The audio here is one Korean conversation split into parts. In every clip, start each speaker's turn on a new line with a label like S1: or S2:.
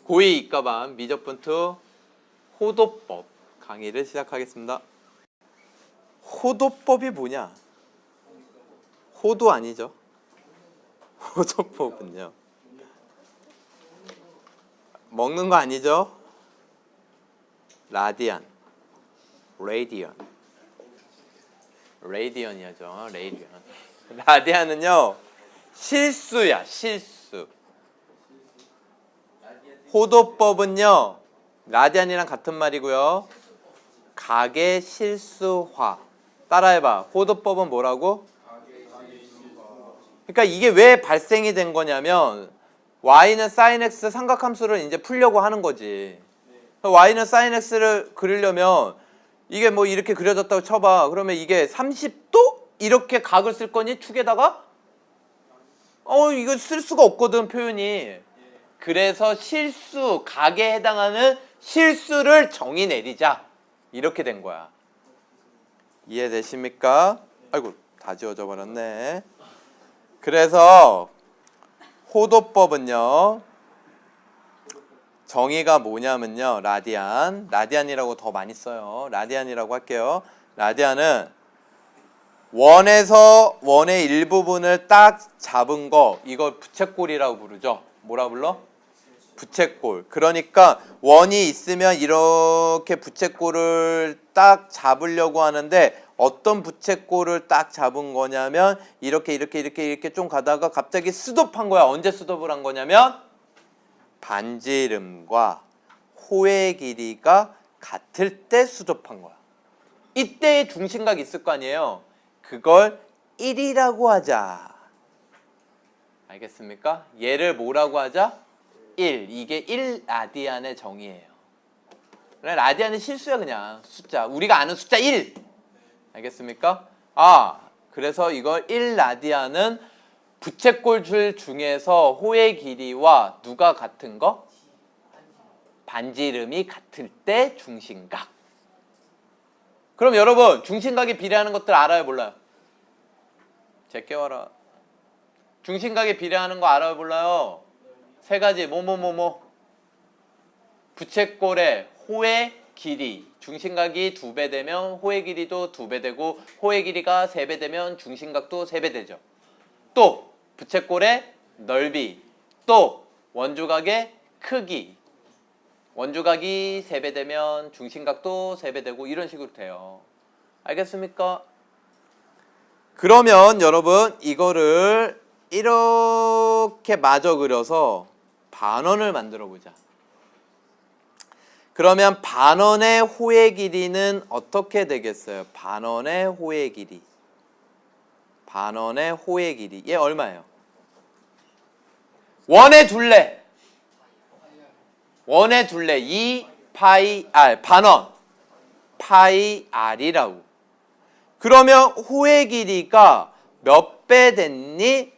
S1: 고2 이과반 미적분투 호도법 강의를 시작하겠습니다. 호도법이 뭐냐? 호도 아니죠? 호도법은요. 먹는 거 아니죠? 라디안, 레이디언이죠. 레이디언. 라디안은요 실수야, 실수. 호도법은요 라디안이랑 같은 말이고요. 각의 실수화. 따라해봐. 호도법은 뭐라고? 그러니까 이게 왜 발생이 된 거냐면 y는 sin x 삼각함수를 이제 풀려고 하는 거지. y는 sin x를 그리려면 이게 뭐 이렇게 그려졌다고 쳐봐. 그러면 이게 30도? 이렇게 각을 쓸 거니 축에다가? 이거 쓸 수가 없거든, 표현이. 그래서 실수, 각에 해당하는 실수를 정의 내리자. 이렇게 된 거야. 이해되십니까? 아이고, 다 지워져 버렸네. 그래서 호도법은요 정의가 뭐냐면요 라디안이라고 더 많이 써요. 라디안이라고 할게요. 라디안은 원의 일부분을 딱 잡은 거, 이걸 부채꼴이라고 부르죠. 뭐라 불러? 부채꼴. 그러니까 원이 있으면 이렇게 부채꼴을 딱 잡으려고 하는데 어떤 부채꼴을 딱 잡은 거냐면 이렇게 좀 가다가 갑자기 스톱한 거야. 언제 스톱을 한 거냐면 반지름과 호의 길이가 같을 때 스톱한 거야. 이때의 중심각이 있을 거 아니에요. 그걸 1이라고 하자. 알겠습니까? 얘를 뭐라고 하자? 1. 이게 1라디안의 정의예요. 라디안은 실수야, 그냥 숫자. 우리가 아는 숫자 1. 알겠습니까? 그래서 이걸 1라디안은 부채꼴 중에서 호의 길이와 누가 같은 거? 반지름이 같을 때 중심각. 그럼 여러분 중심각에 비례하는 것들 알아요, 몰라요? 제껴와라. 중심각에 비례하는 거 알아요, 몰라요? 세 가지. 부채꼴의 호의 길이. 중심각이 2배 되면 호의 길이도 2배 되고 호의 길이가 3배 되면 중심각도 3배 되죠. 또 부채꼴의 넓이. 또 원주각의 크기. 원주각이 3배 되면 중심각도 3배 되고 이런 식으로 돼요. 알겠습니까? 그러면 여러분 이거를 이렇게 마저 그려서 반원을 만들어 보자. 그러면 반원의 호의 길이는 어떻게 되겠어요? 반원의 호의 길이. 반원의 호의 길이. 얘 얼마예요? 원의 둘레. 2 파이 r. 반원. 파이 r이라고. 그러면 호의 길이가 몇 배 됐니?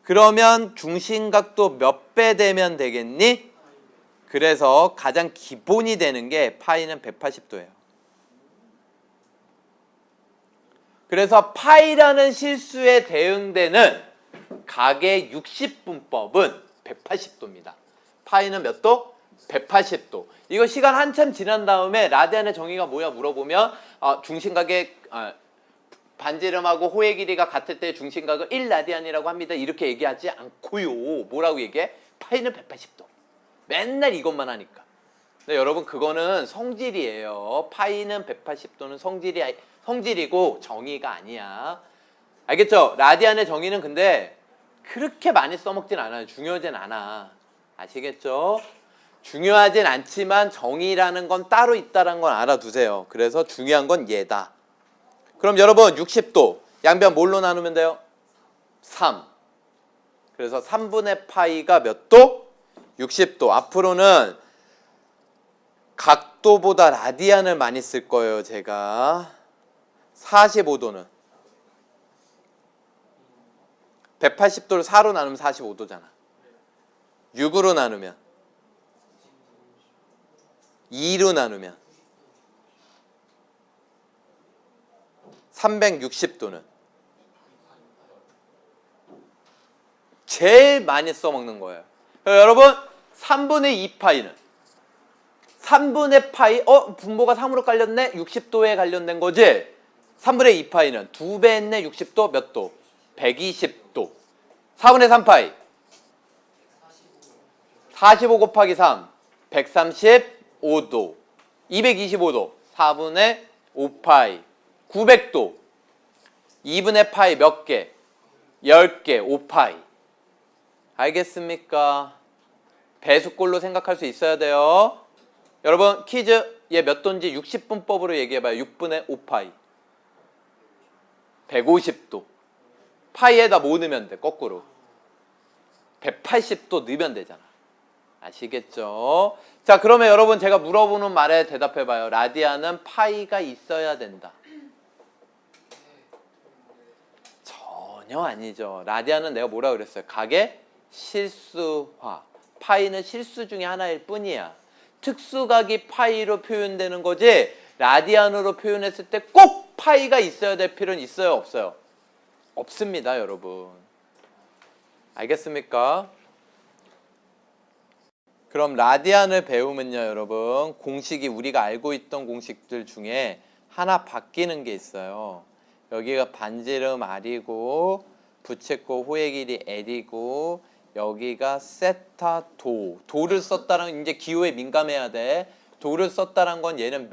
S1: 그러면 중심각도 몇 배 되면 되겠니? 그래서 가장 기본이 되는 게 파이는 180도예요. 그래서 파이라는 실수에 대응되는 각의 60분법은 180도입니다. 파이는 몇 도? 180도. 이거 시간 한참 지난 다음에 라디안의 정의가 뭐야 물어보면 중심각의 반지름하고 호의 길이가 같을 때 중심각을 1라디안이라고 합니다. 이렇게 얘기하지 않고요. 뭐라고 얘기해? 파이는 180도. 맨날 이것만 하니까. 근데 여러분 그거는 성질이에요. 파이는 180도는 성질이고 정의가 아니야. 알겠죠? 라디안의 정의는 근데 그렇게 많이 써먹진 않아요. 중요하진 않아. 아시겠죠? 중요하진 않지만 정의라는 건 따로 있다는 건 알아두세요. 그래서 중요한 건 얘다. 그럼 여러분 60도 양변 뭘로 나누면 돼요? 3. 그래서 3분의 파이가 몇 도? 60도. 앞으로는 각도보다 라디안을 많이 쓸 거예요, 제가. 45도는 180도를 4로 나누면 45도잖아. 6으로 나누면 2로 나누면 360도는 제일 많이 써먹는 거예요. 여러분 3분의 2파이는 3분의 파이 분모가 3으로 깔렸네? 60도에 관련된 거지? 3분의 2파이는 2배 했네? 60도 몇 도? 120도. 4분의 3파이 45 곱하기 3 135도 225도 4분의 5파이 900도 2분의 파이 몇 개? 10개 5파이. 알겠습니까? 배수꼴로 생각할 수 있어야 돼요. 여러분 퀴즈 얘 몇 도인지 60분법으로 얘기해봐요. 6분의 5파이 150도 파이에다 뭐 넣으면 돼? 거꾸로 180도 넣으면 되잖아. 아시겠죠? 자, 그러면 여러분 제가 물어보는 말에 대답해봐요. 라디안은 파이가 있어야 된다. 전혀 아니죠. 라디안은 내가 뭐라 그랬어요? 각의 실수화. 파이는 실수 중에 하나일 뿐이야. 특수각이 파이로 표현되는 거지 라디안으로 표현했을 때 꼭 파이가 있어야 될 필요는 있어요? 없어요? 없습니다, 여러분. 알겠습니까? 그럼 라디안을 배우면요, 여러분 공식이 우리가 알고 있던 공식들 중에 하나 바뀌는 게 있어요. 여기가 반지름 R이고 부채꼴 호의 길이 L이고 여기가 세타 도를 썼다는 이제 기호에 민감해야 돼. 도를 썼다는 건 얘는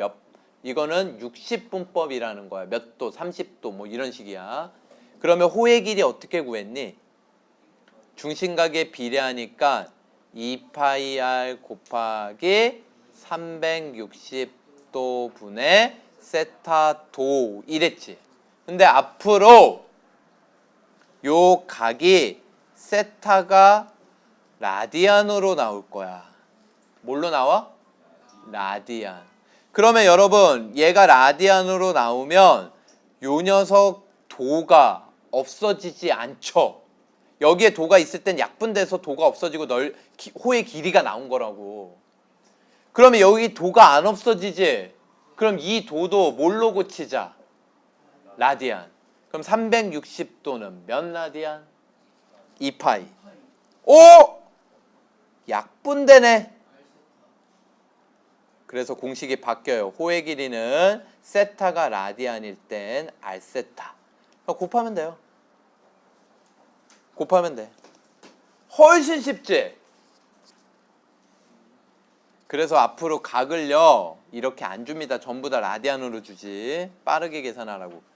S1: 이거는 60분법이라는 거야. 몇 도, 30도 뭐 이런 식이야. 그러면 호의 길이 어떻게 구했니? 중심각에 비례하니까 2파이r 곱하기 360도 분의 세타 도 이랬지. 근데 앞으로 요 각이 세타가 라디안으로 나올 거야. 뭘로 나와? 라디안. 그러면 여러분 얘가 라디안으로 나오면 요 녀석 도가 없어지지 않죠. 여기에 도가 있을 땐 약분돼서 도가 없어지고 호의 길이가 나온 거라고. 그러면 여기 도가 안 없어지지? 그럼 이 도도 뭘로 고치자? 라디안. 그럼 360도는 몇 라디안? 2파이. 오! 약분되네. 그래서 공식이 바뀌어요. 호의 길이는 세타가 라디안일 땐 R세타. 곱하면 돼요. 곱하면 돼. 훨씬 쉽지? 그래서 앞으로 각을요 이렇게 안 줍니다. 전부 다 라디안으로 주지. 빠르게 계산하라고.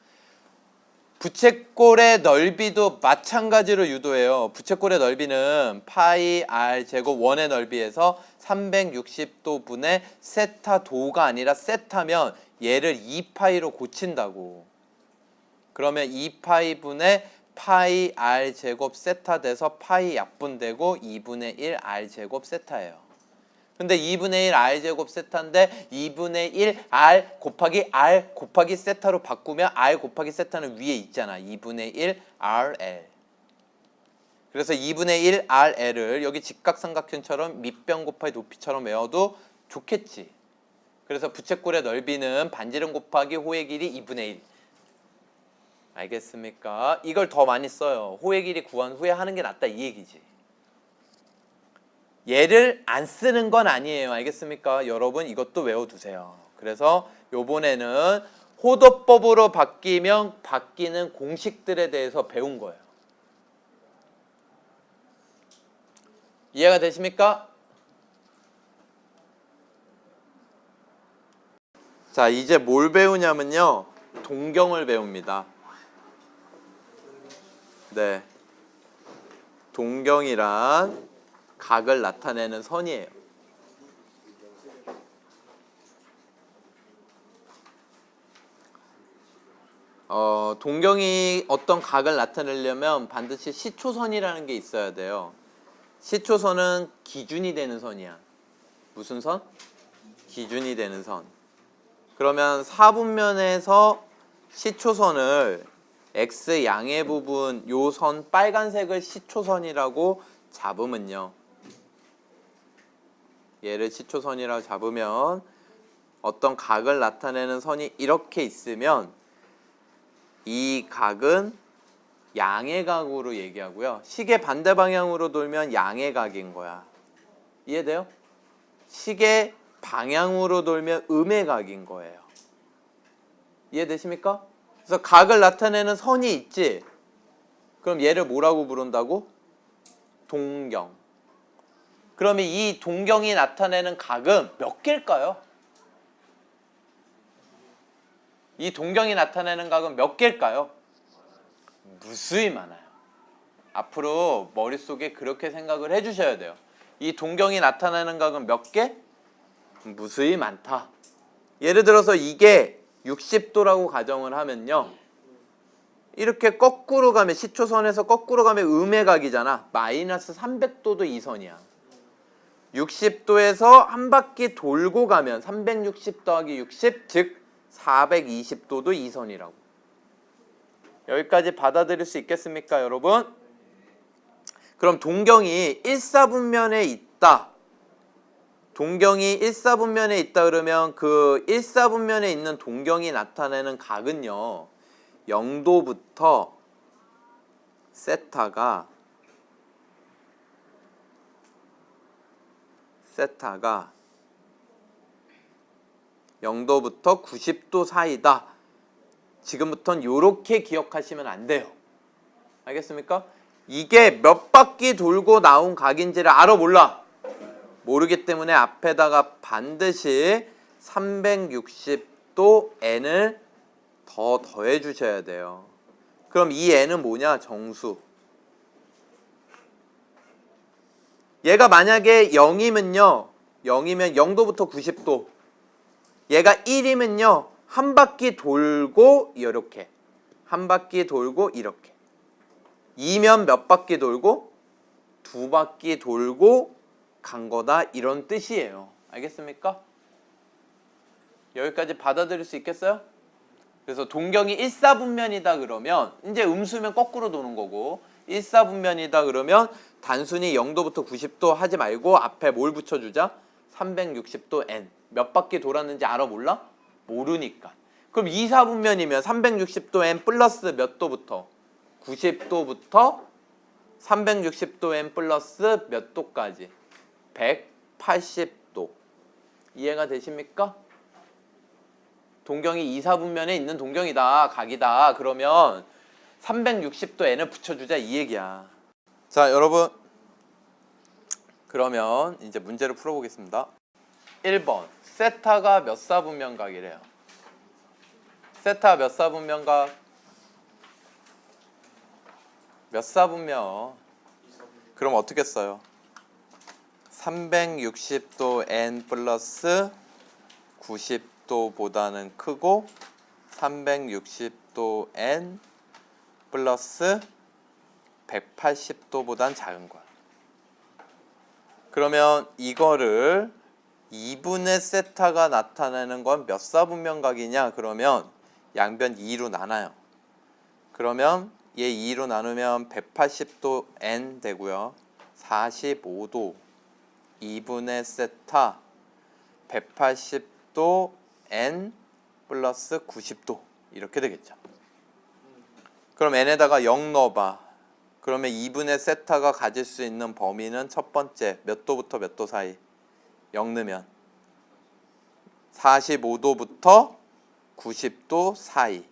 S1: 부채꼴의 넓이도 마찬가지로 유도해요. 부채꼴의 넓이는 파이 r 제곱 원의 넓이에서 360도 분의 세타 도가 아니라 세타면 얘를 2파이로 고친다고. 그러면 2파이 분의 파이 r 제곱 세타 돼서 파이 약분되고 2분의 1 r 제곱 세타예요. 근데 2분의 1 r 제곱 세타인데 2분의 1 r 곱하기 세타로 바꾸면 r 곱하기 세타는 위에 있잖아. 2분의 1 rl. 그래서 2분의 1 rl을 여기 직각삼각형처럼 밑변 곱하기 높이처럼 외워도 좋겠지. 그래서 부채꼴의 넓이는 반지름 곱하기 호의 길이 2분의 1. 알겠습니까? 이걸 더 많이 써요. 호의 길이 구한 후에 하는 게 낫다 이 얘기지. 얘를 안 쓰는 건 아니에요. 알겠습니까? 여러분 이것도 외워두세요. 그래서 요번에는 호도법으로 바뀌면 바뀌는 공식들에 대해서 배운 거예요. 이해가 되십니까? 자, 이제 뭘 배우냐면요. 동경을 배웁니다. 네. 동경이란 각을 나타내는 선이에요. 동경이 어떤 각을 나타내려면 반드시 시초선이라는 게 있어야 돼요. 시초선은 기준이 되는 선이야. 무슨 선? 기준이 되는 선. 그러면 사분면에서 시초선을 x 양의 부분 요 선 빨간색을 시초선이라고 잡으면요. 얘를 시초선이라고 잡으면 어떤 각을 나타내는 선이 이렇게 있으면 이 각은 양의 각으로 얘기하고요. 시계 반대 방향으로 돌면 양의 각인 거야. 이해돼요? 시계 방향으로 돌면 음의 각인 거예요. 이해되십니까? 그래서 각을 나타내는 선이 있지. 그럼 얘를 뭐라고 부른다고? 동경. 그러면 이 동경이 나타내는 각은 몇 개일까요? 이 동경이 나타내는 각은 몇 개일까요? 무수히 많아요. 앞으로 머릿속에 그렇게 생각을 해주셔야 돼요. 이 동경이 나타내는 각은 몇 개? 무수히 많다. 예를 들어서 이게 60도라고 가정을 하면요. 이렇게 거꾸로 가면 시초선에서 거꾸로 가면 음의 각이잖아. 마이너스 300도도 이 선이야. 60도에서 한 바퀴 돌고 가면 360 더하기 60, 즉 420도도 이 선이라고. 여기까지 받아들일 수 있겠습니까, 여러분? 그럼 동경이 1사분면에 있다. 동경이 1사분면에 있다 그러면 그 1사분면에 있는 동경이 나타내는 각은요. 0도부터 세타가 0도부터 90도 사이다. 지금부터는 이렇게 기억하시면 안 돼요. 알겠습니까? 이게 몇 바퀴 돌고 나온 각인지를 알아 몰라? 모르기 때문에 앞에다가 반드시 360도 n을 더 더해 주셔야 돼요. 그럼 이 n은 뭐냐? 정수. 얘가 만약에 0이면요. 0이면 0도부터 90도. 얘가 1이면요. 한 바퀴 돌고 이렇게. 한 바퀴 돌고 이렇게. 2면 몇 바퀴 돌고? 2바퀴 돌고 간 거다. 이런 뜻이에요. 알겠습니까? 여기까지 받아들일 수 있겠어요? 그래서 동경이 1사분면이다 그러면 이제 음수면 거꾸로 도는 거고 1사분면이다 그러면 단순히 0도부터 90도 하지 말고 앞에 뭘 붙여주자? 360도 n. 몇 바퀴 돌았는지 알아 몰라? 모르니까. 그럼 2사분면이면 360도 n 플러스 몇 도부터? 90도부터 360도 n 플러스 몇 도까지? 180도. 이해가 되십니까? 동경이 2사분면에 있는 동경이다. 각이다. 그러면 360도 n을 붙여주자 이 얘기야. 자, 여러분. 그러면 이제 문제를 풀어보겠습니다. 1번. 세타가 몇 사분면 각이래요? 세타 몇 사분면 각? 몇 사분면? 그럼 어떻게 써요? 360도 n 플러스 90도보다는 크고 360도 n 플러스 180도보단 작은 거야. 그러면 이거를 2분의 세타가 나타내는 건 몇 사분면 각이냐? 그러면 양변 2로 나눠요. 그러면 얘 2로 나누면 180도 n 되고요. 45도 2분의 세타 180도 n 플러스 90도 이렇게 되겠죠. 그럼 n에다가 0 넣어봐. 그러면 2분의 세타가 가질 수 있는 범위는 첫 번째 몇 도부터 몇 도 사이? 0 넣으면 45도부터 90도 사이.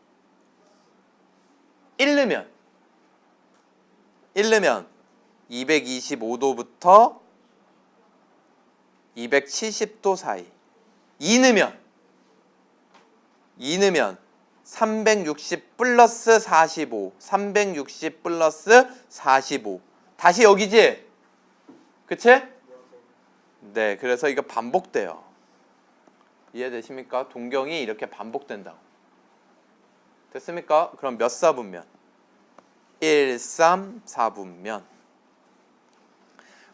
S1: 1 넣으면 225도부터 270도 사이. 2 넣으면 360 플러스 45. 360 플러스 45. 다시 여기지? 그치? 네, 그래서 이거 반복돼요. 이해되십니까? 동경이 이렇게 반복된다고. 됐습니까? 그럼 몇 사분면? 1, 3, 4분면.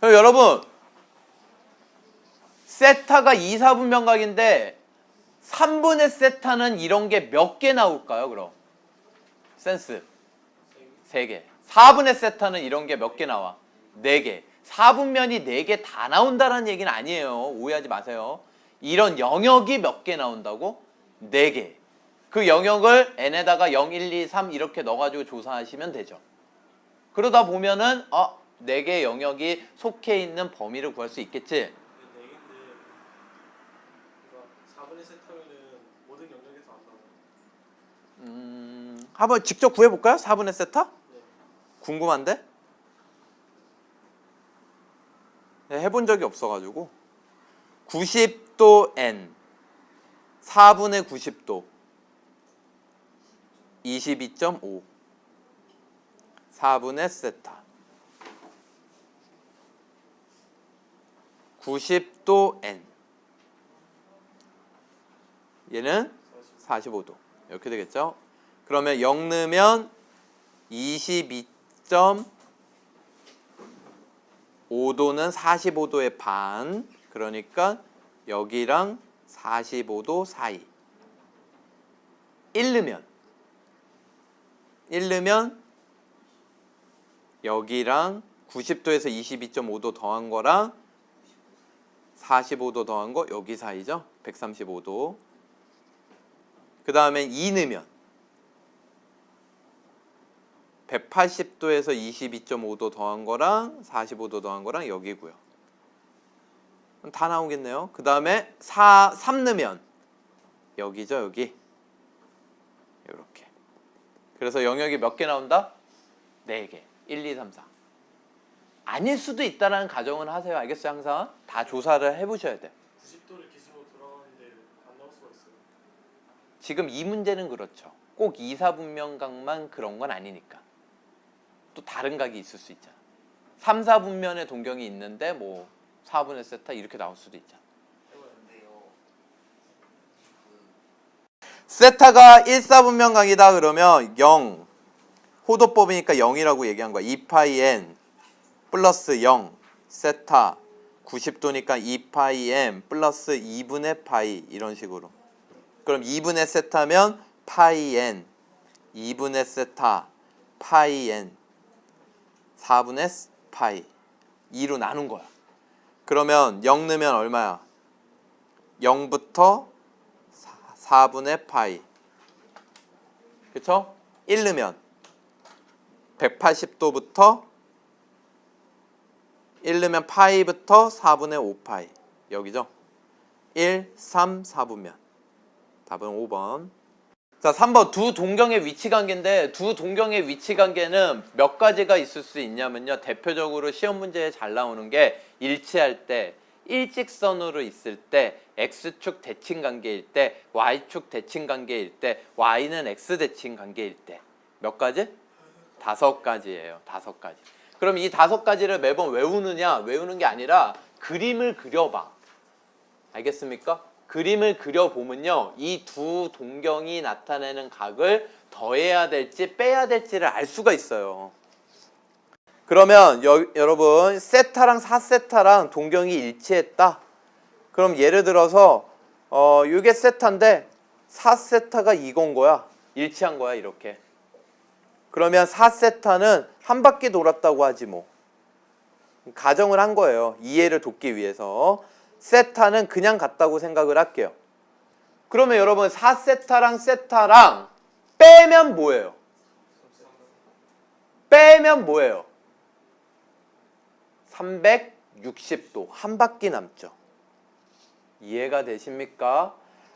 S1: 그럼 여러분, 세타가 2, 4분면 각인데 3분의 세타는 이런 게 몇 개 나올까요, 그럼? 센스. 3개. 4분의 세타는 이런 게 몇 개 나와? 4개. 4분면이 4개 다 나온다는 얘기는 아니에요. 오해하지 마세요. 이런 영역이 몇 개 나온다고? 4개. 그 영역을 n에다가 0, 1, 2, 3 이렇게 넣어가지고 조사하시면 되죠. 그러다 보면은 4개의 영역이 속해 있는 범위를 구할 수 있겠지?
S2: 4개인데 그러니까 4분의 세타면은 모든 영역에서 안 나와요.
S1: 한번 직접 구해볼까요? 4분의 세타?
S2: 네.
S1: 궁금한데? 네, 해본 적이 없어가지고 90도 n 4분의 90도 22.5 4분의 세타 90도 n 얘는 45도 이렇게 되겠죠? 그러면 0 넣으면 22.5도는 45도의 반 그러니까 여기랑 45도 사이 1 넣으면 여기랑 90도에서 22.5도 더한 거랑 45도 더한 거 여기 사이죠? 135도 그 다음에 2 넣으면 180도에서 22.5도 더한 거랑 45도 더한 거랑 여기고요. 다 나오겠네요. 그 다음에 3 넣으면 여기죠, 여기. 이렇게. 그래서 영역이 몇 개 나온다? 4개. 1, 2, 3, 4. 아닐 수도 있다는 가정은 하세요. 알겠어요? 항상 다 조사를 해보셔야 돼.
S2: 90도를 기준으로 돌아가는데 안 나올 수가 있어요.
S1: 지금 이 문제는 그렇죠. 꼭 2, 4분면각만 그런 건 아니니까. 또 다른 각이 있을 수 있잖아. 3, 4분면의 동경이 있는데 뭐 4분의 세타 이렇게 나올 수도 있잖아. 세타가 1, 4분면각이다 그러면 0 호도법이니까 0이라고 얘기한 거야. 2파이 n 플러스 0 세타 90도니까 2파이 m 플러스 2분의 파이 이런 식으로. 그럼 2분의 세타면 파이 n 2분의 세타 파이 n 4분의 파이 2로 나눈 거야. 그러면 0 넣으면 얼마야? 0부터 4분의 파이 그쵸? 1 넣으면 180도부터 1 넣으면 파이부터 4분의 5파이 여기죠? 1, 3, 4분면 답은 5번. 자, 3번 두 동경의 위치 관계인데 두 동경의 위치 관계는 몇 가지가 있을 수 있냐면요. 대표적으로 시험 문제에 잘 나오는 게 일치할 때, 일직선으로 있을 때, x축 대칭 관계일 때, y축 대칭 관계일 때, y는 x 대칭 관계일 때. 몇 가지? 5가지예요. 5가지. 그럼 이 5가지를 매번 외우느냐? 외우는 게 아니라 그림을 그려봐. 알겠습니까? 그림을 그려보면요. 이 두 동경이 나타내는 각을 더해야 될지 빼야 될지를 알 수가 있어요. 그러면 여러분 세타랑 4세타랑 동경이 일치했다. 그럼 예를 들어서 이게 세타인데 4세타가 이건 거야. 일치한 거야 이렇게. 그러면 4세타는 한 바퀴 돌았다고 하지 뭐. 가정을 한 거예요. 이해를 돕기 위해서. 세타는 그냥 같다고 생각을 할게요. 그러면 여러분 4세타랑 세타랑 빼면 뭐예요? 빼면 뭐예요? 360도 한 바퀴 남죠. 이해가 되십니까?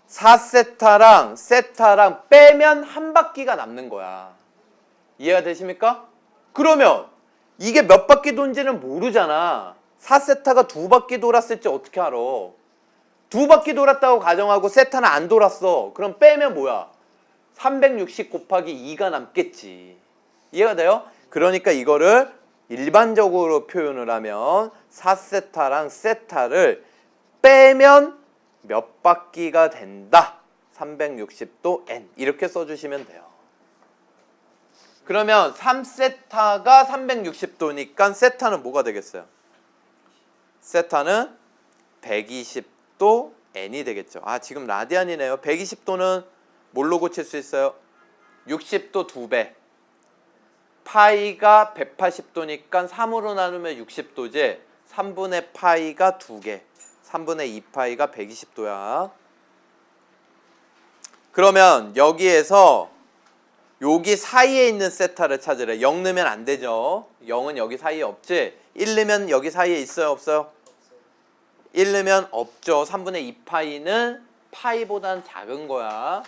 S1: 4세타랑 세타랑 빼면 한 바퀴가 남는 거야. 이해가 되십니까? 그러면 이게 몇 바퀴 돈지는 모르잖아. 4세타가 2바퀴 돌았을지 어떻게 알아? 2바퀴 돌았다고 가정하고 세타는 안 돌았어. 그럼 빼면 뭐야? 360 곱하기 2가 남겠지. 이해가 돼요? 그러니까 이거를 일반적으로 표현을 하면 4세타랑 세타를 빼면 몇 바퀴가 된다? 360도 n 이렇게 써주시면 돼요. 그러면 3세타가 360도니까 세타는 뭐가 되겠어요? 세타는 120도 n이 되겠죠. 아, 지금 라디안이네요. 120도는 뭘로 고칠 수 있어요? 60도 2배. 파이가 180도니까 3으로 나누면 60도지. 3분의 파이가 2개. 3분의 2파이가 120도야. 그러면 여기에서 여기 사이에 있는 세타를 찾으래. 0 넣으면 안 되죠. 0은 여기 사이에 없지. 1 넣으면 여기 사이에 있어요, 없어요? 1 넣으면 없죠. 3분의 2 파이는 파이보다는 작은 거야.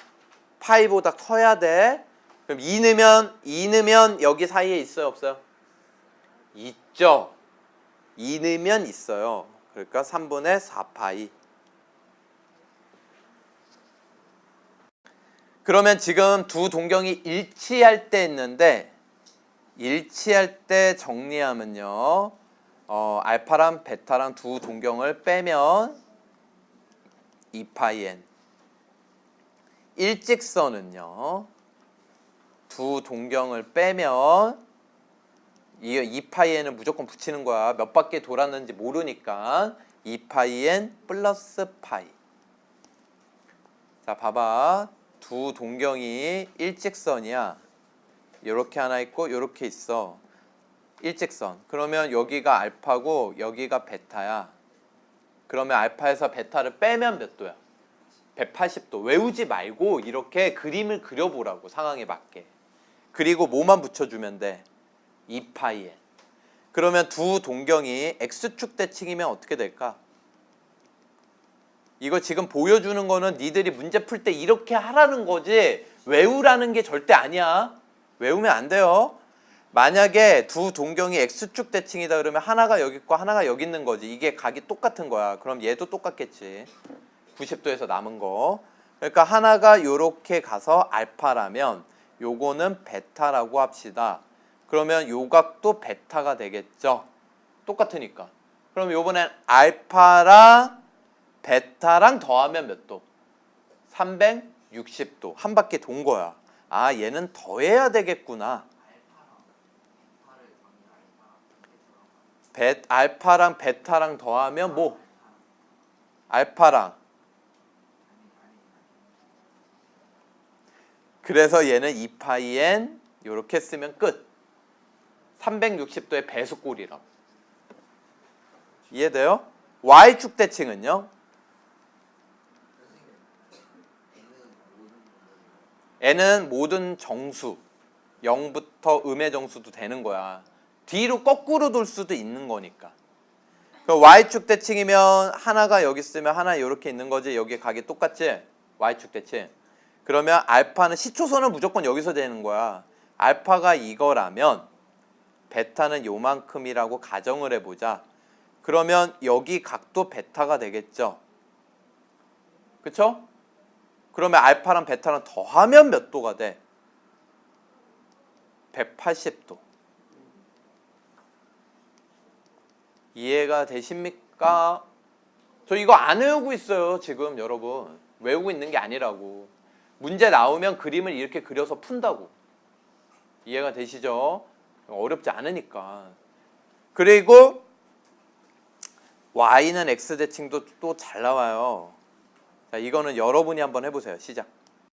S1: 파이보다 커야 돼. 그럼 2 넣으면 여기 사이에 있어요, 없어요? 있죠. 2 넣으면 있어요. 그러니까 3분의 4 파이. 그러면 지금 두 동경이 일치할 때 했는데 일치할 때 정리하면요. 알파랑 베타랑 두 동경을 빼면 2파이 n. 일직선은요. 두 동경을 빼면 이 2파이 n을 무조건 붙이는 거야. 몇 바퀴 돌았는지 모르니까 2파이 n 플러스 파이. 자, 봐봐. 두 동경이 일직선이야. 이렇게 하나 있고 이렇게 있어. 일직선. 그러면 여기가 알파고 여기가 베타야. 그러면 알파에서 베타를 빼면 몇 도야? 180도. 외우지 말고 이렇게 그림을 그려보라고, 상황에 맞게. 그리고 뭐만 붙여주면 돼? 2파이 n. 그러면 두 동경이 x축 대칭이면 어떻게 될까? 이거 지금 보여주는 거는 니들이 문제 풀 때 이렇게 하라는 거지 외우라는 게 절대 아니야. 외우면 안 돼요. 만약에 두 동경이 x축 대칭이다 그러면 하나가 여기 있고 하나가 여기 있는 거지. 이게 각이 똑같은 거야. 그럼 얘도 똑같겠지. 90도에서 남은 거. 그러니까 하나가 요렇게 가서 알파라면 요거는 베타라고 합시다. 그러면 요 각도 베타가 되겠죠. 똑같으니까. 그럼 요번엔 알파랑 베타랑 더하면 몇 도? 360도. 한 바퀴 돈 거야. 아, 얘는 더해야 되겠구나. 알파랑 베타랑 더하면 뭐? 알파랑. 그래서 얘는 2파이 n 이렇게 쓰면 끝. 360도의 배수꼴이라고. 이해돼요? y축 대칭은요? n은 모든 정수, 0부터 음의 정수도 되는 거야. 뒤로 거꾸로 돌 수도 있는 거니까. 그럼 y축 대칭이면 하나가 여기 있으면 하나 이렇게 있는 거지. 여기 각이 똑같지? y축 대칭. 그러면 알파는 시초선은 무조건 여기서 되는 거야. 알파가 이거라면 베타는 요만큼이라고 가정을 해보자. 그러면 여기 각도 베타가 되겠죠. 그쵸? 그러면 알파랑 베타랑 더하면 몇 도가 돼? 180도. 이해가 되십니까? 저 이거 안 외우고 있어요, 지금 여러분. 외우고 있는 게 아니라고. 문제 나오면 그림을 이렇게 그려서 푼다고. 이해가 되시죠? 어렵지 않으니까. 그리고 y는 x 대칭도 또 잘 나와요. 자, 이거는 여러분이 한번 해보세요. 시작.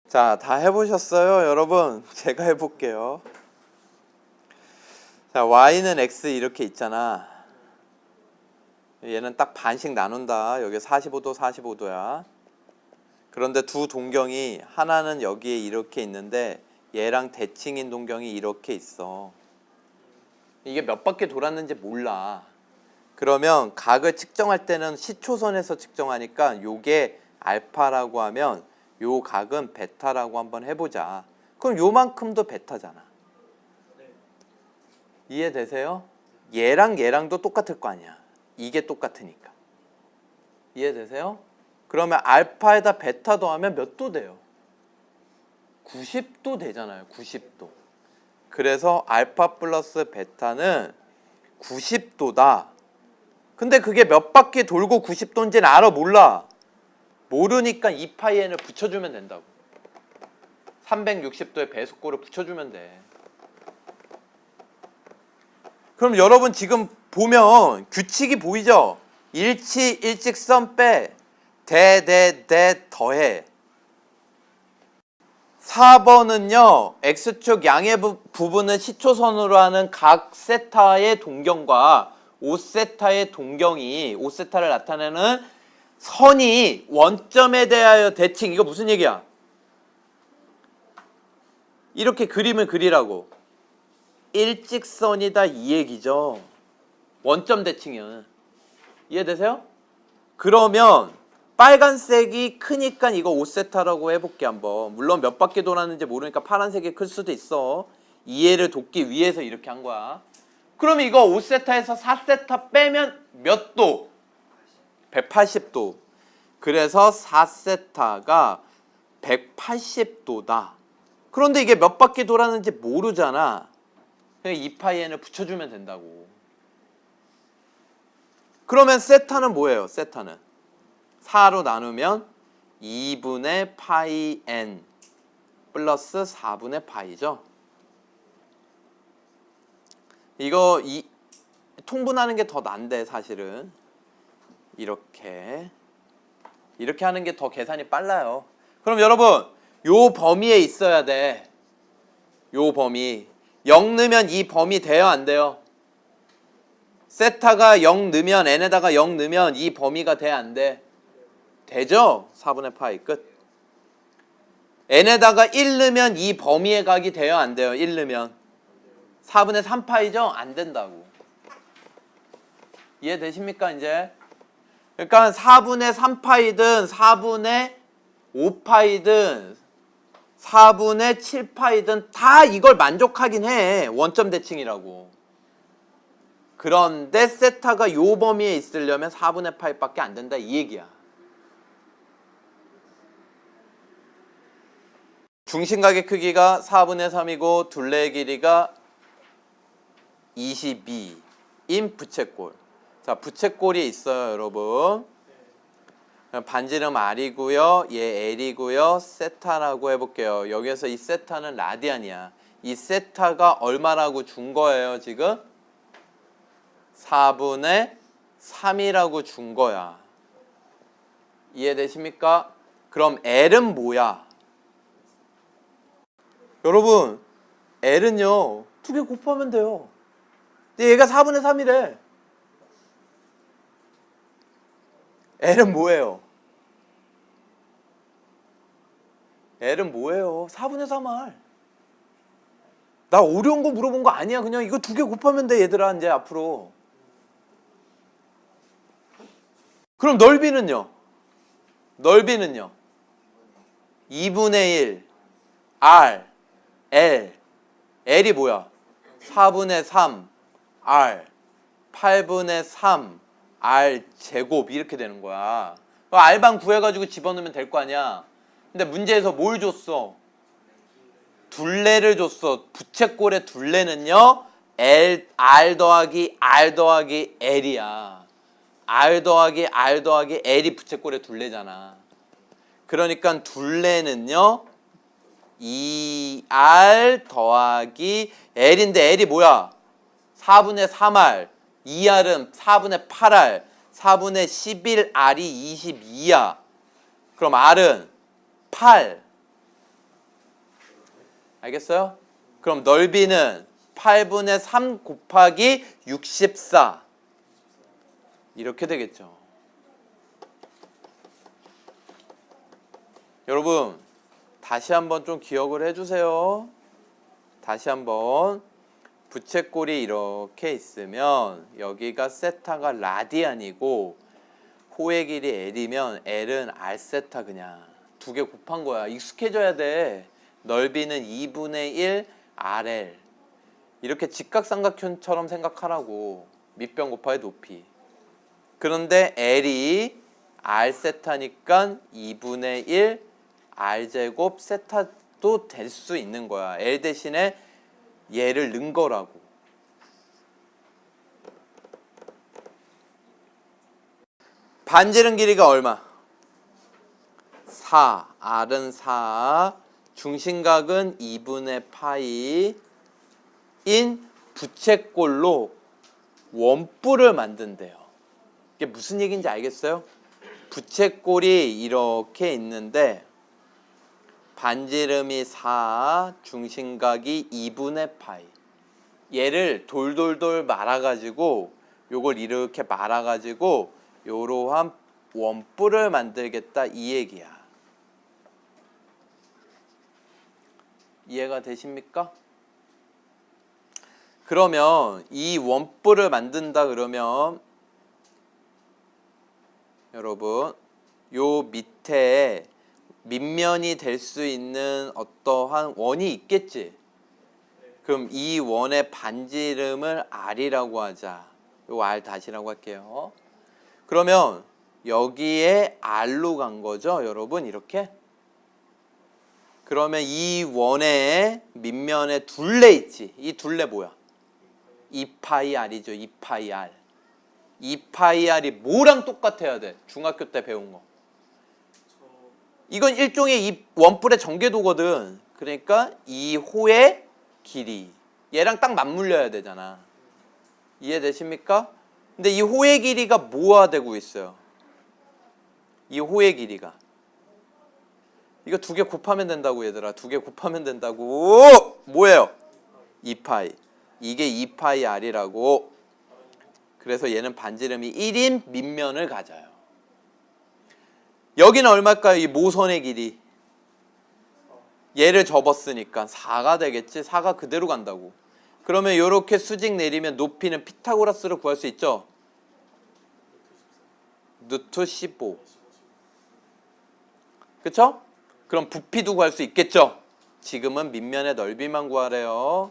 S1: 자, 다 해보셨어요, 여러분? 제가 해볼게요. 자, y는 x 이렇게 있잖아. 얘는 딱 반씩 나눈다. 여기 45도, 45도야. 그런데 두 동경이 하나는 여기에 이렇게 있는데 얘랑 대칭인 동경이 이렇게 있어. 이게 몇 바퀴 돌았는지 몰라. 그러면 각을 측정할 때는 시초선에서 측정하니까 요게 알파라고 하면 요 각은 베타라고 한번 해보자. 그럼 요만큼도 베타잖아. 이해되세요? 얘랑 얘랑도 똑같을 거 아니야. 이게 똑같으니까. 이해되세요? 그러면 알파에다 베타 더하면 몇 도 돼요? 90도 되잖아요. 90도. 그래서 알파 플러스 베타는 90도다. 근데 그게 몇 바퀴 돌고 90도인지는 알아? 몰라? 모르니까 2파이 n을 붙여주면 된다고. 360도의 배수꼴을 붙여주면 돼. 그럼 여러분 지금 보면 규칙이 보이죠? 일치, 일직선 빼, 대, 더해. 4번은요. X축 양의 부분은 시초선으로 하는 각 세타의 동경과 5세타의 동경이 5세타를 나타내는 선이 원점에 대하여 대칭. 이거 무슨 얘기야? 이렇게 그림을 그리라고. 일직선이다 이 얘기죠. 원점 대칭은. 이해되세요? 그러면 빨간색이 크니까 이거 5세타라고 해볼게 한번. 물론 몇 바퀴 돌았는지 모르니까 파란색이 클 수도 있어. 이해를 돕기 위해서 이렇게 한 거야. 그러면 이거 5세타에서 4세타 빼면 몇 도? 180도. 그래서 4세타가 180도다. 그런데 이게 몇 바퀴 돌았는지 모르잖아. 그냥 2파이n을 붙여주면 된다고. 그러면 세타는 뭐예요? 세타는 4로 나누면 2분의 파이 n 플러스 4분의 파이죠. 이거 통분하는 게 더 난데 사실은 이렇게 하는 게 더 계산이 빨라요. 그럼 여러분 요 범위에 있어야 돼. 요 범위 0 넣으면 이 범위 돼요 안 돼요? 세타가 0 넣으면 n에다가 0 넣으면 이 범위가 돼 안 돼? 되죠? 4분의 파이 끝. n에다가 1 넣으면 이 범위의 각이 돼요 안 돼요? 1 넣으면 4분의 3파이죠? 안 된다고. 이해되십니까 이제? 그러니까 4분의 3파이든 4분의 5파이든 4분의 7파이든 다 이걸 만족하긴 해. 원점 대칭이라고. 그런데 세타가 요 범위에 있으려면 4분의 파이밖에 안 된다 이 얘기야. 중심각의 크기가 4분의 3이고 둘레의 길이가 22인 부채꼴. 자, 부채꼴이 있어요 여러분. 반지름 R이고요. 얘 L이고요. 세타라고 해볼게요. 여기서 이 세타는 라디안이야. 이 세타가 얼마라고 준 거예요 지금? 4분의 3이라고 준 거야. 이해되십니까? 그럼 L은 뭐야? 여러분 L은요 2개 곱하면 돼요. 근데 얘가 4분의 3이래. L은 뭐예요? L은 뭐예요? 4분의 3R. 나 어려운 거 물어본 거 아니야. 그냥 이거 2개 곱하면 돼 얘들아 이제 앞으로. 그럼 넓이는요? 넓이는요? 2분의 1 R L. L이 뭐야? 4분의 3 R 8분의 3 R 제곱 이렇게 되는 거야. R방 구해가지고 집어넣으면 될 거 아니야. 근데 문제에서 뭘 줬어? 둘레를 줬어. 부채꼴의 둘레는요 R 더하기 R 더하기 L이야. R 더하기 R 더하기 L이 부채꼴의 둘레잖아. 그러니까 둘레는요 2R 더하기 L인데 L이 뭐야? 4분의 3R 2R은 4분의 8R 4분의 11R이 22야. 그럼 R은 8. 알겠어요? 그럼 넓이는 8분의 3 곱하기 64 이렇게 되겠죠. 여러분 다시 한번 좀 기억을 해주세요. 다시 한번 부채꼴이 이렇게 있으면 여기가 세타가 라디안이고 호의 길이 L이면 L은 R세타 그냥 2개 곱한 거야. 익숙해져야 돼. 넓이는 2분의 1 RL 이렇게 직각삼각형처럼 생각하라고. 밑변 곱하기 높이. 그런데 L이 R세타니까 2분의 1 R제곱 세타도 될 수 있는 거야. L 대신에 얘를 넣은 거라고. 반지름 길이가 얼마? 4. R은 4. 중심각은 2분의 파이 인 부채꼴로 원뿔을 만든대요. 이게 무슨 얘기인지 알겠어요? 부채꼴이 이렇게 있는데 반지름이 4, 중심각이 2분의 파이. 얘를 돌돌돌 말아가지고 요걸 이렇게 말아가지고 요러한 원뿔을 만들겠다 이 얘기야. 이해가 되십니까? 그러면 이 원뿔을 만든다 그러면 여러분 요 밑에 밑면이 될 수 있는 어떠한 원이 있겠지? 그럼 이 원의 반지름을 R이라고 하자. 요 R 다시라고 할게요. 그러면 여기에 R로 간 거죠, 여러분? 이렇게. 그러면 이 원의 밑면에 둘레 있지. 이 둘레 뭐야? 2파이 R이죠. 2파이 R. 2파이 R이 뭐랑 똑같아야 돼? 중학교 때 배운 거. 이건 일종의 이 원뿔의 전개도거든. 그러니까 이 호의 길이. 얘랑 딱 맞물려야 되잖아. 이해되십니까? 근데 이 호의 길이가 뭐가 되고 있어요? 이 호의 길이가. 이거 두 개 곱하면 된다고 얘들아. 두 개 곱하면 된다고. 뭐예요? 2파이. 이게 2파이 R이라고. 그래서 얘는 반지름이 1인 밑면을 가져요. 여기는 얼마일까요? 이 모선의 길이. 얘를 접었으니까 4가 되겠지. 4가 그대로 간다고. 그러면 이렇게 수직 내리면 높이는 피타고라스를 구할 수 있죠? 루트 15. 그쵸? 그럼 부피도 구할 수 있겠죠? 지금은 밑면의 넓이만 구하래요.